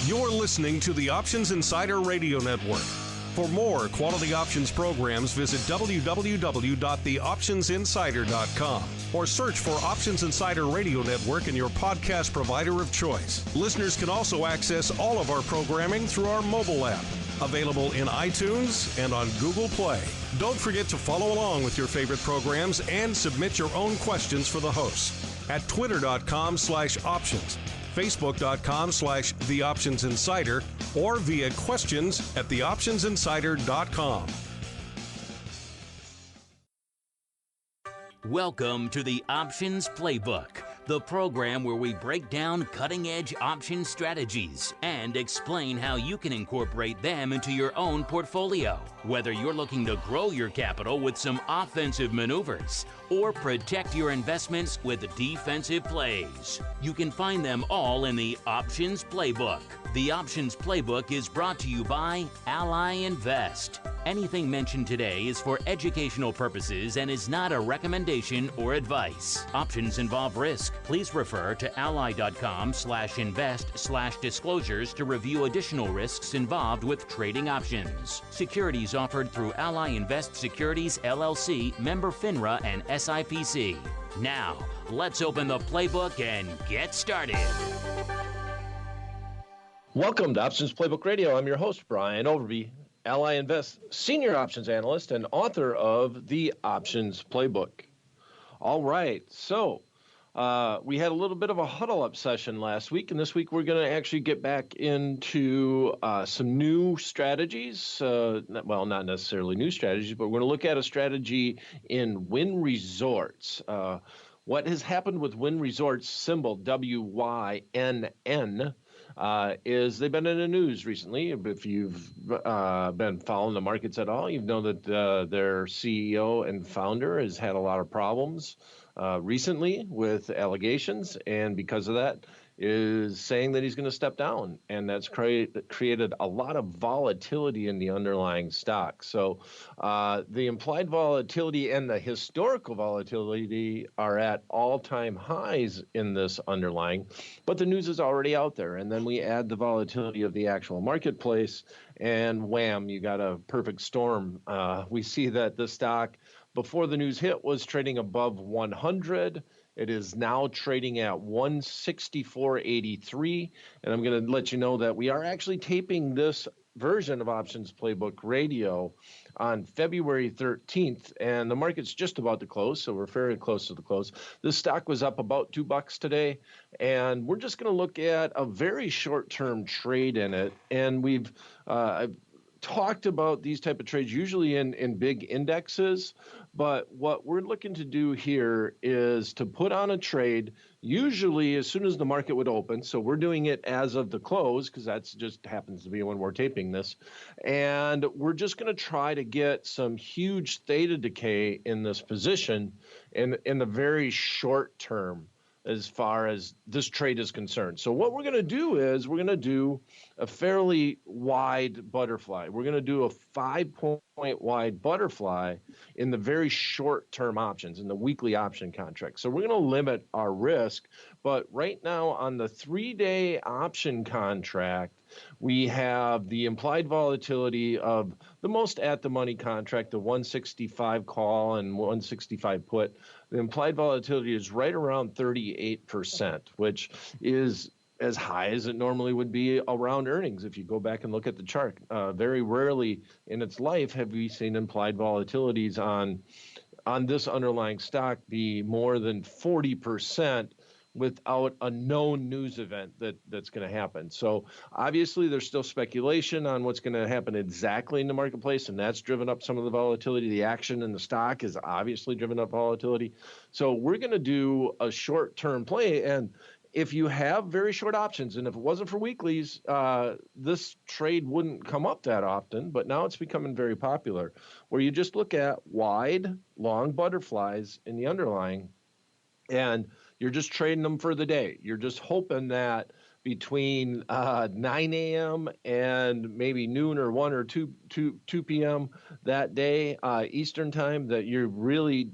You're listening to the Options Insider Radio Network. For more quality options programs, visit www.theoptionsinsider.com or search for Options Insider Radio Network in your podcast provider of choice. Listeners can also access all of our programming through our mobile app, available in iTunes and on Google Play. Don't forget to follow along with your favorite programs and submit your own questions for the hosts at twitter.com/options, facebook.com/theoptionsinsider, or via questions at theoptionsinsider.com. Welcome to the Options Playbook, the program where we break down cutting-edge option strategies and explain how you can incorporate them into your own portfolio. Whether you're looking to grow your capital with some offensive maneuvers or protect your investments with defensive plays, you can find them all in the Options Playbook. The Options Playbook is brought to you by Ally Invest. Anything mentioned today is for educational purposes and is not a recommendation or advice. Options involve risk. Please refer to ally.com/invest/disclosures to review additional risks involved with trading options. Securities offered through Ally Invest Securities LLC, member FINRA and SIPC. Now, let's open the playbook and get started. Welcome to Options Playbook Radio. I'm your host, Brian Overby, Ally Invest Senior Options Analyst and author of the Options Playbook. All right, so we had a little bit of a huddle-up session last week, and this week we're going to actually get back into some new strategies. Well, not necessarily new strategies, but we're going to look at a strategy in WYNN Resorts. What has happened with WYNN Resorts, symbol WYNN, is they've been in the news recently. If you've been following the markets at all, you know that their CEO and founder has had a lot of problems recently with allegations, and because of that is saying that he's going to step down, and that's created a lot of volatility in the underlying stock. So the implied volatility and the historical volatility are at all-time highs in this underlying, but the news is already out there, and then we add the volatility of the actual marketplace, and wham, you got a perfect storm. We see that the stock, before the news hit, was trading above 100. It is now trading at 164.83, and I'm going to let you know that we are actually taping this version of Options Playbook Radio on February 13th, and the market's just about to close, so we're very close to the close. The stock was up about $2 today, and we're just going to look at a very short-term trade in it, and we've talked about these type of trades usually in big indexes, but what we're looking to do here is to put on a trade usually as soon as the market would open. So we're doing it as of the close because that's just happens to be when we're taping this. And we're just going to try to get some huge theta decay in this position in the very short term as far as this trade is concerned. So what we're going to do is we're going to do a fairly wide butterfly. We're going to do a 5-point wide butterfly in the very short-term options, in the weekly option contract. So we're going to limit our risk. But right now on the 3-day option contract, we have the implied volatility of the most at-the-money contract, the 165 call and 165 put. The implied volatility is right around 38%, which is as high as it normally would be around earnings. If you go back and look at the chart, very rarely in its life have we seen implied volatilities on this underlying stock be more than 40% without a known news event that's going to happen. So obviously there's still speculation on what's going to happen exactly in the marketplace, and that's driven up some of the volatility. The action in the stock has obviously driven up volatility. So we're going to do a short-term play, and if you have very short options, and if it wasn't for weeklies, this trade wouldn't come up that often, but now it's becoming very popular, where you just look at wide, long butterflies in the underlying, and you're just trading them for the day. You're just hoping that between 9 a.m. and maybe noon or 1 or 2 p.m. that day, Eastern time, that you really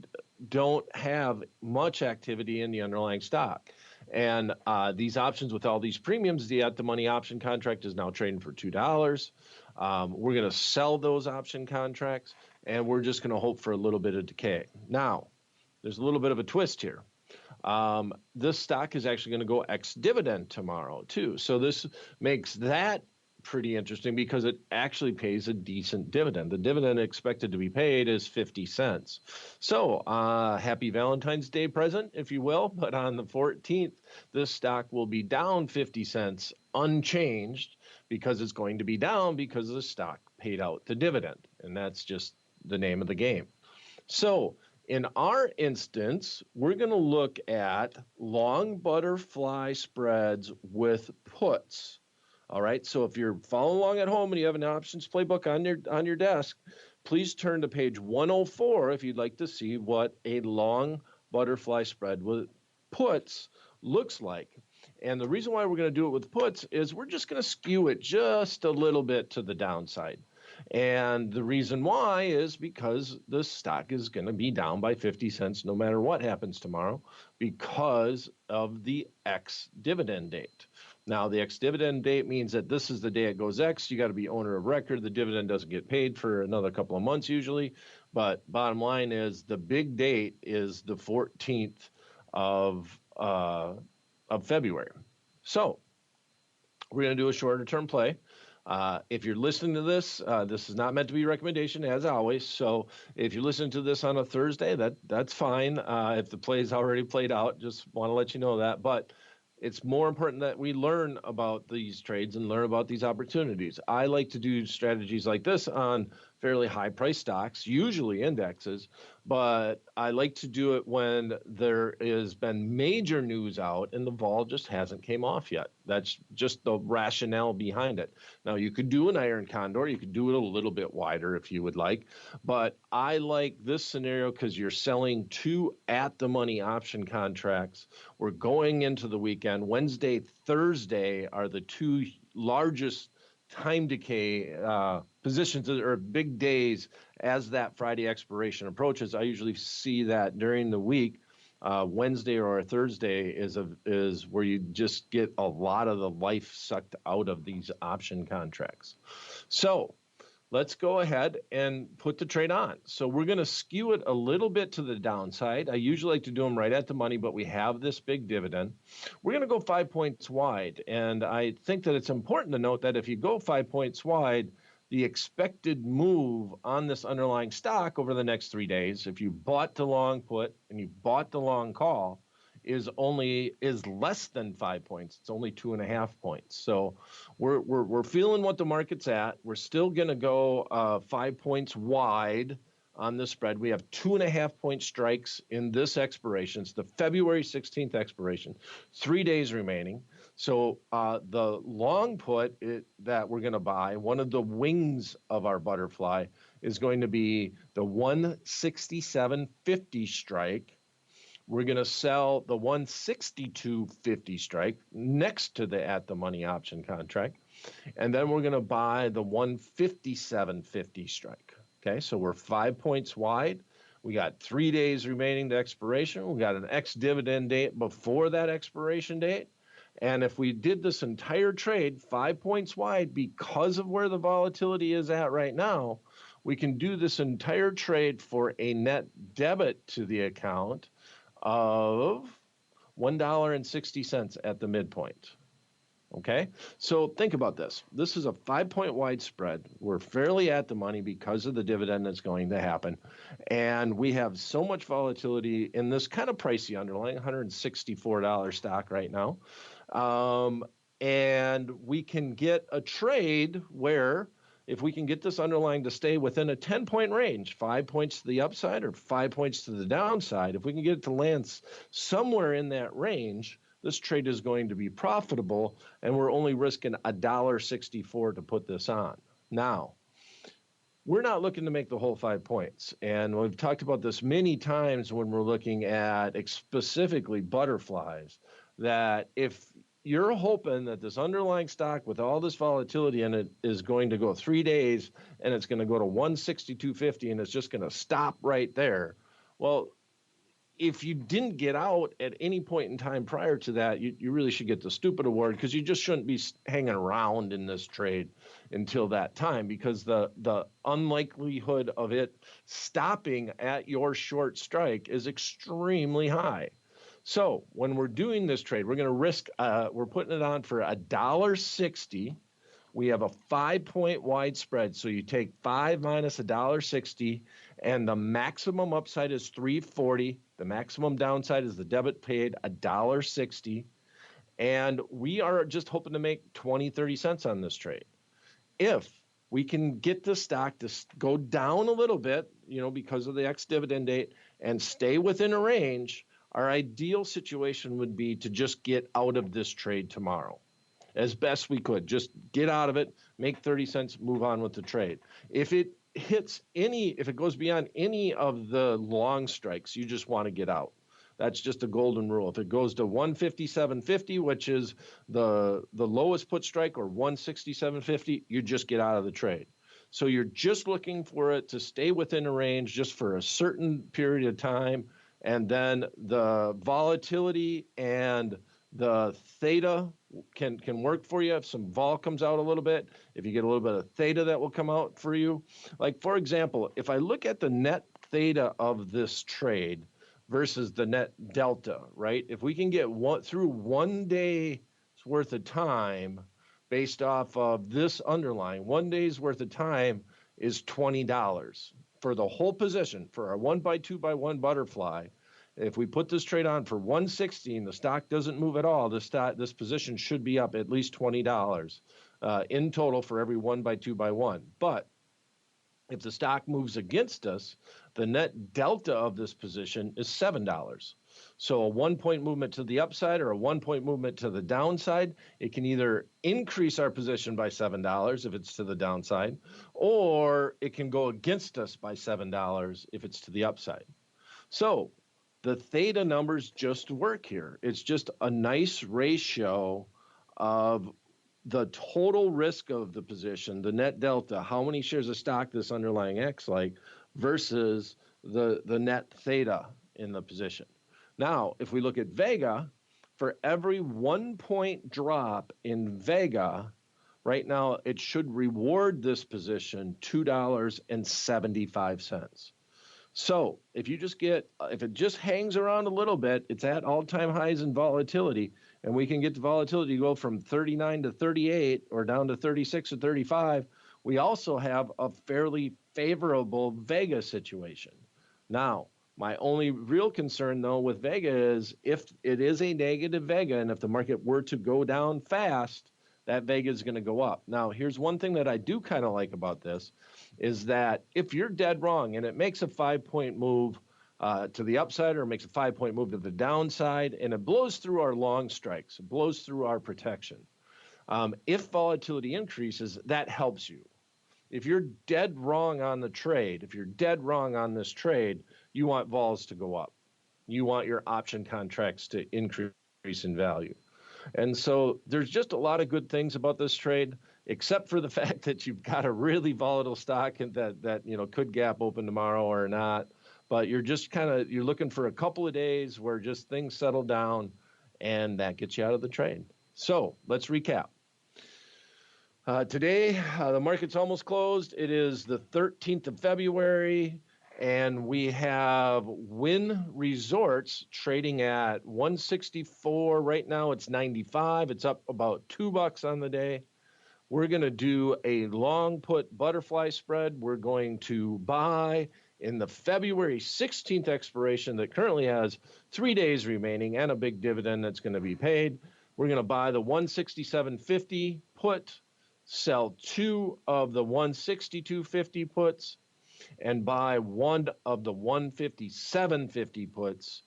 don't have much activity in the underlying stock. And these options with all these premiums, the at-the-money option contract is now trading for $2. We're going to sell those option contracts, and we're just going to hope for a little bit of decay. Now, there's a little bit of a twist here. This stock is actually going to go ex-dividend tomorrow, too. So this makes that pretty interesting because it actually pays a decent dividend. The dividend expected to be paid is 50 cents. So happy Valentine's Day present, if you will. But on the 14th, this stock will be down 50 cents unchanged because it's going to be down because the stock paid out the dividend. And that's just the name of the game. So in our instance, we're going to look at long butterfly spreads with puts. All right, so if you're following along at home and you have an options playbook on your desk, please turn to page 104 if you'd like to see what a long butterfly spread with puts looks like. And the reason why we're going to do it with puts is we're just going to skew it just a little bit to the downside. And the reason why is because the stock is going to be down by 50 cents no matter what happens tomorrow because of the ex-dividend date. Now, the ex-dividend date means that this is the day it goes ex. You got to be owner of record. The dividend doesn't get paid for another couple of months usually. But bottom line is the big date is the 14th of February. So we're going to do a shorter term play. If you're listening to this, this is not meant to be a recommendation, as always. So if you're listening to this on a Thursday, that's fine. If the play is already played out, just want to let you know that. But it's more important that we learn about these trades and learn about these opportunities. I like to do strategies like this on fairly high price stocks, usually indexes, but I like to do it when there has been major news out and the vol just hasn't came off yet. That's just the rationale behind it. Now, you could do an iron condor. You could do it a little bit wider if you would like, but I like this scenario because you're selling two at-the-money option contracts. We're going into the weekend. Wednesday, Thursday are the two largest time decay positions or big days as that Friday expiration approaches. I usually see that during the week. Wednesday or Thursday is where you just get a lot of the life sucked out of these option contracts. So let's go ahead and put the trade on. So we're going to skew it a little bit to the downside. I usually like to do them right at the money, but we have this big dividend. We're going to go 5 points wide. And I think that it's important to note that if you go 5 points wide, the expected move on this underlying stock over the next 3 days, if you bought the long put and you bought the long call, is less than 5 points. It's only 2.5 points. So we're feeling what the market's at. We're still going to go 5 points wide on the spread. We have 2.5 point strikes in this expiration. It's the February 16th expiration, 3 days remaining. So the long put that we're going to buy, one of the wings of our butterfly, is going to be the 167.50 strike. We're going to sell the 162.50 strike next to the at-the-money option contract. And then we're going to buy the 157.50 strike. Okay, so we're 5 points wide. We got 3 days remaining to expiration. We got an ex-dividend date before that expiration date. And if we did this entire trade 5 points wide because of where the volatility is at right now, we can do this entire trade for a net debit to the account of $1.60 at the midpoint. Okay, so think about this. This is a 5 point wide spread. We're fairly at the money because of the dividend that's going to happen. And we have so much volatility in this kind of pricey underlying $164 stock right now. And we can get a trade where if we can get this underlying to stay within a 10-point range, 5 points to the upside or 5 points to the downside, if we can get it to land somewhere in that range, this trade is going to be profitable, and we're only risking $1.64 to put this on. Now, we're not looking to make the whole 5 points, and we've talked about this many times when we're looking at specifically butterflies, that if you're hoping that this underlying stock with all this volatility in it is going to go 3 days and it's going to go to 162.50 and it's just going to stop right there, well, if you didn't get out at any point in time prior to that, you really should get the stupid award, because you just shouldn't be hanging around in this trade until that time, because the unlikelihood of it stopping at your short strike is extremely high. So when we're doing this trade, we're going to risk, we're putting it on for $1.60. We have a 5-point wide spread. So you take 5 minus $1.60, and the maximum upside is 340. The maximum downside is the debit paid $1.60. And we are just hoping to make 20, 30 cents on this trade. If we can get the stock to go down a little bit, because of the ex-dividend date, and stay within a range, our ideal situation would be to just get out of this trade tomorrow as best we could. Just get out of it, make 30 cents, move on with the trade. If it goes beyond any of the long strikes, you just want to get out. That's just a golden rule. If it goes to 157.50, which is the lowest put strike, or 167.50, you just get out of the trade. So you're just looking for it to stay within a range just for a certain period of time, and then the volatility and the theta can work for you. If some vol comes out a little bit, if you get a little bit of theta, that will come out for you. Like, for example, if I look at the net theta of this trade versus the net delta, right? If we can get through 1 day's worth of time based off of this underlying, 1 day's worth of time is $20 for the whole position for our 1x2x1 butterfly. If we put this trade on for 160 and the stock doesn't move at all, this position should be up at least $20 in total for every 1x2x1. But if the stock moves against us, the net delta of this position is $7. So a 1-point movement to the upside or a 1-point movement to the downside, it can either increase our position by $7 if it's to the downside, or it can go against us by $7 if it's to the upside. So the theta numbers just work here. It's just a nice ratio of the total risk of the position, the net delta, how many shares of stock this underlying acts like, versus the net theta in the position. Now, if we look at Vega, for every 1-point drop in Vega, right now it should reward this position $2.75. So if it just hangs around a little bit, it's at all-time highs in volatility, and we can get the volatility to go from 39 to 38 or down to 36 or 35, we also have a fairly favorable Vega situation. Now, my only real concern, though, with Vega is if it is a negative Vega, and if the market were to go down fast, that Vega is going to go up. Now, here's one thing that I do kind of like about this, is that if you're dead wrong and it makes a 5-point move to the upside, or it makes a 5-point move to the downside, and it blows through our long strikes, it blows through our protection, if volatility increases, that helps you. If you're dead wrong on the trade, if you're dead wrong on this trade, you want vols to go up. You want your option contracts to increase in value. And so there's just a lot of good things about this trade, except for the fact that you've got a really volatile stock and that could gap open tomorrow or not. But you're just you're looking for a couple of days where just things settle down, and that gets you out of the trade. So let's recap. Today, the market's almost closed. It is the 13th of February. And we have WYNN Resorts trading at 164. Right now it's 95. It's up about $2 on the day. We're going to do a long put butterfly spread. We're going to buy in the February 16th expiration that currently has 3 days remaining and a big dividend that's going to be paid. We're going to buy the 167.50 put, sell 2 of the 162.50 puts, and buy 1 of the 157.50 puts.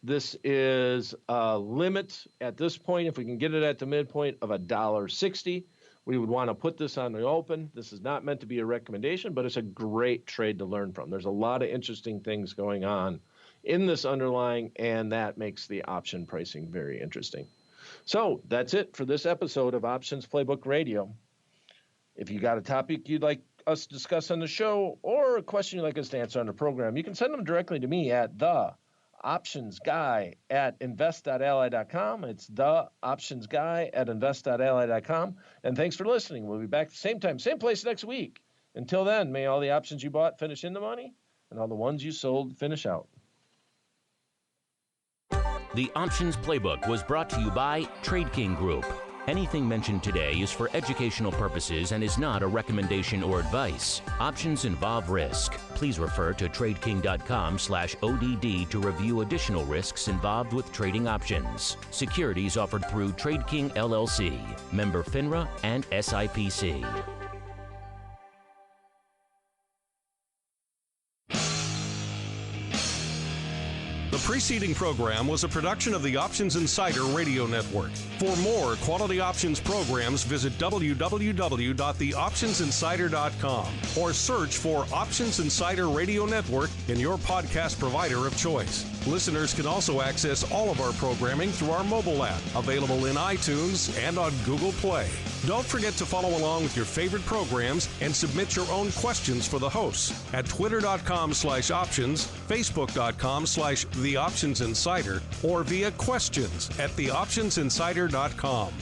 This is a limit at this point. If we can get it at the midpoint of $1.60, we would want to put this on the open. This is not meant to be a recommendation, but it's a great trade to learn from. There's a lot of interesting things going on in this underlying, and that makes the option pricing very interesting. So that's it for this episode of Options Playbook Radio. If you got a topic you'd like us to discuss on the show, or a question you'd like us to answer on the program, you can send them directly to me at optionsguy at invest.ally.com. It's theoptionsguy at invest.ally.com. And thanks for listening. We'll be back the same time, same place next week. Until then, may all the options you bought finish in the money and all the ones you sold finish out. The Options Playbook was brought to you by Trade King Group. Anything mentioned today is for educational purposes and is not a recommendation or advice. Options involve risk. Please refer to tradeking.com/ODD to review additional risks involved with trading options. Securities offered through Trade King LLC, member FINRA and SIPC. The preceding program was a production of the Options Insider Radio Network. For more quality options programs, visit www.theoptionsinsider.com or search for Options Insider Radio Network in your podcast provider of choice. Listeners can also access all of our programming through our mobile app, available in iTunes and on Google Play. Don't forget to follow along with your favorite programs and submit your own questions for the hosts at twitter.com/options, facebook.com/theoptionsinsider, or via questions at theoptionsinsider.com.